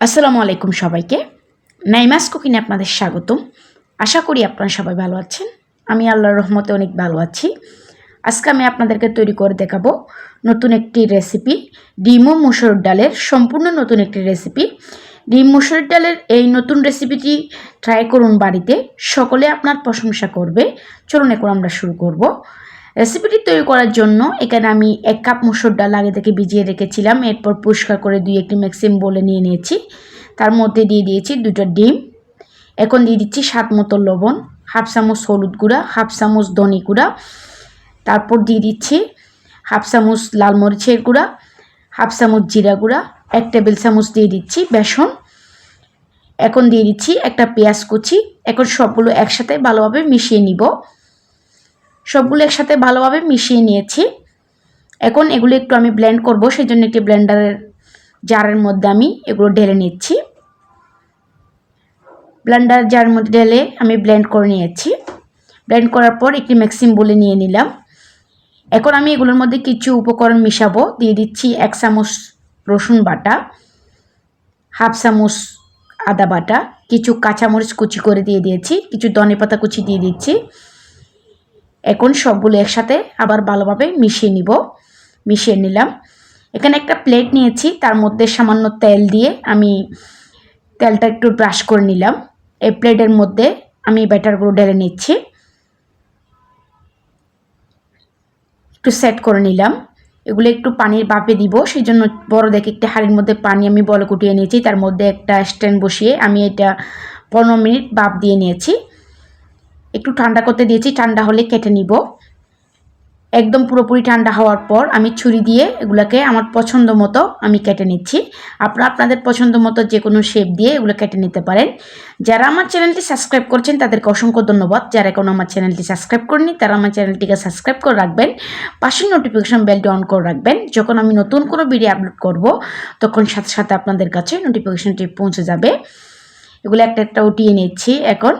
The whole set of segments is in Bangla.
আসসালামু আলাইকুম সবাইকে। নাইমাস কুকিংয়ে আপনাদের স্বাগতম। আশা করি আপনারা সবাই ভালো আছেন। আমি আল্লাহর রহমতে অনেক ভালো আছি। আজকে আমি আপনাদেরকে তৈরি করে দেখাবো নতুন একটি রেসিপি, ডিম ও মসুর ডালের সম্পূর্ণ নতুন একটি রেসিপি। ডিম মসুর ডালের এই নতুন রেসিপিটি ট্রাই করুন বাড়িতে, সকলে আপনার প্রশংসা করবে। চলুন এখন আমরা শুরু করব। রেসিপিটি তৈরি করার জন্য এখানে আমি 1 কাপ মসুর ডাল আগে থেকে ভিজিয়ে রেখেছিলাম। এরপর পরিষ্কার করে 2-1টি মিক্সিং বোলে নিয়ে নিয়েছি। তার মধ্যে দিয়ে দিয়েছি 2টা ডিম। এখন দিয়ে দিচ্ছি স্বাদ মতো লবণ, হাফ চামচ হলুদ গুঁড়া, হাফ চামচ ধনে গুঁড়া, তারপর দিয়ে দিচ্ছি হাফ চামচ লাল মরিচের গুঁড়া, হাফ চামচ জিরা গুঁড়া, 1 টেবিল চামচ দিয়ে দিচ্ছি বেসন। এখন দিয়ে দিচ্ছি একটা পেঁয়াজ কুচি। এখন সবগুলো একসাথে ভালোভাবে মিশিয়ে নিব। সবগুলো একসাথে ভালোভাবে মিশিয়ে নিয়েছি। এখন এগুলো একটু আমি ব্লেন্ড করব, সেই জন্য একটি ব্লেন্ডারের জারের মধ্যে আমি এগুলো ঢেলে নিচ্ছি। ব্লেন্ডার জারের মধ্যে ঢেলে আমি ব্লেন্ড করে নিয়েছি। ব্লেন্ড করার পর একটি মিক্সিং বোলে নিয়ে নিলাম। এখন আমি এগুলোর মধ্যে কিছু উপকরণ মিশাবো। দিয়ে দিচ্ছি 1 চামচ রসুন বাটা, হাফ চামচ আদা বাটা, কিছু কাঁচামরিচ কুচি করে দিয়ে দিয়েছি, কিছু ধনেপাতা কুচি দিয়ে দিচ্ছি। এখন সবগুলো একসাথে আবার ভালোভাবে মিশিয়ে নিলাম। এখানে একটা প্লেট নিয়েছি, তার মধ্যে সামান্য তেল দিয়ে আমি তেলটা একটু ব্রাশ করে নিলাম। এই প্লেটের মধ্যে আমি ব্যাটারগুলো ঢেলে নিচ্ছি, একটু সেট করে নিলাম। এগুলো একটু পানির বাপে দিব, সেই জন্য বড় দেখে একটা হাঁড়ির মধ্যে পানি আমি বলে কুটিয়ে নিয়েছি। তার মধ্যে একটা স্ট্যান্ড বসিয়ে আমি এটা 15 মিনিট বাপ দিয়ে নিয়েছি। একটু ঠান্ডা করতে দিয়েছি, ঠান্ডা হলে কেটে নিব। একদম পুরোপুরি ঠান্ডা হওয়ার পর আমি ছুরি দিয়ে এগুলোকে আমার পছন্দ মতো আমি কেটে নিচ্ছি। আপনারা আপনাদের পছন্দ মতো যে কোনো শেপ দিয়ে এগুলো কেটে নিতে পারেন। যারা আমার চ্যানেলটি সাবস্ক্রাইব করছেন তাদেরকে অসংখ্য ধন্যবাদ। যারা এখনও আমার চ্যানেলটি সাবস্ক্রাইব করেনি তারা আমার চ্যানেলটিকে সাবস্ক্রাইব করে রাখবেন, পাশের নোটিফিকেশন বেলটি অন করে রাখবেন। যখন আমি নতুন কোনো ভিডিও আপলোড করব তখন সাথে সাথে আপনাদের কাছে নোটিফিকেশনটি পৌঁছে যাবে। এগুলো একটা একটা উঠিয়ে নিচ্ছি। এখন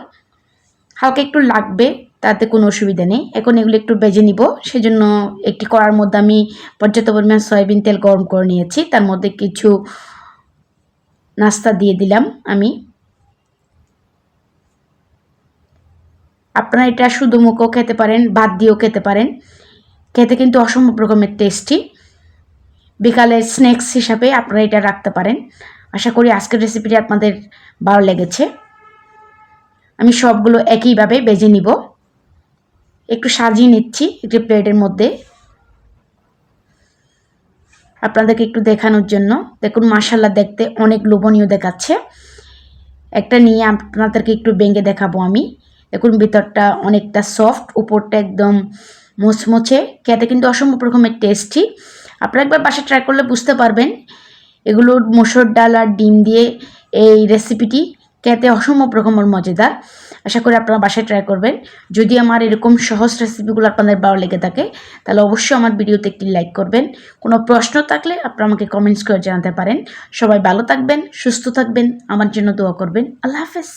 হালকা একটু লাগবে, তাতে কোনো অসুবিধা নেই। এখন এগুলো একটু ভেজে নিব, সেজন্য একটি কড়ার মধ্যে আমি পর্যাপ্ত পরিমাণ সয়াবিন তেল গরম করে নিয়েছি। তার মধ্যে কিছু নাস্তা দিয়ে দিলাম আমি। আপনারা এটা শুধু মুখেও খেতে পারেন, ভাত দিয়েও খেতে পারেন। খেতে কিন্তু অসম্ভব রকমের টেস্টি। বিকালের স্ন্যাক্স হিসাবে আপনারা এটা রাখতে পারেন। আশা করি আজকের রেসিপিটি আপনাদের ভালো লেগেছে। আমি সবগুলো একইভাবে ভেজে নিব। একটু সাজিয়ে নিচ্ছি একটি প্লেটের মধ্যে আপনাদেরকে একটু দেখানোর জন্য। দেখুন মাশাআল্লাহ, দেখতে অনেক লোভনীয় দেখাচ্ছে। একটা নিয়ে আপনাদেরকে একটু ভেঙে দেখাবো আমি। দেখুন ভিতরটা অনেকটা সফট, উপরটা একদম মুচমুচে। খেতে কিন্তু অসম্ভব রকমের টেস্টি। আপনারা একবার বাসায় ট্রাই করলে বুঝতে পারবেন। এগুলো মসুর ডাল আর ডিম দিয়ে এই রেসিপিটি খেতে অসম্ভব রকমের মজাদার। আশা করি আপনারা বাসায় ট্রাই করবেন। যদি আমার এরকম সহজ রেসিপিগুলো আপনাদের ভালো লেগে থাকে তাহলে অবশ্যই আমার ভিডিওতে একটি লাইক করবেন। কোনো প্রশ্ন থাকলে আপনারা আমাকে কমেন্টস করে জানাতে পারেন। সবাই ভালো থাকবেন, সুস্থ থাকবেন, আমার জন্য দোয়া করবেন। আল্লাহ হাফেজ।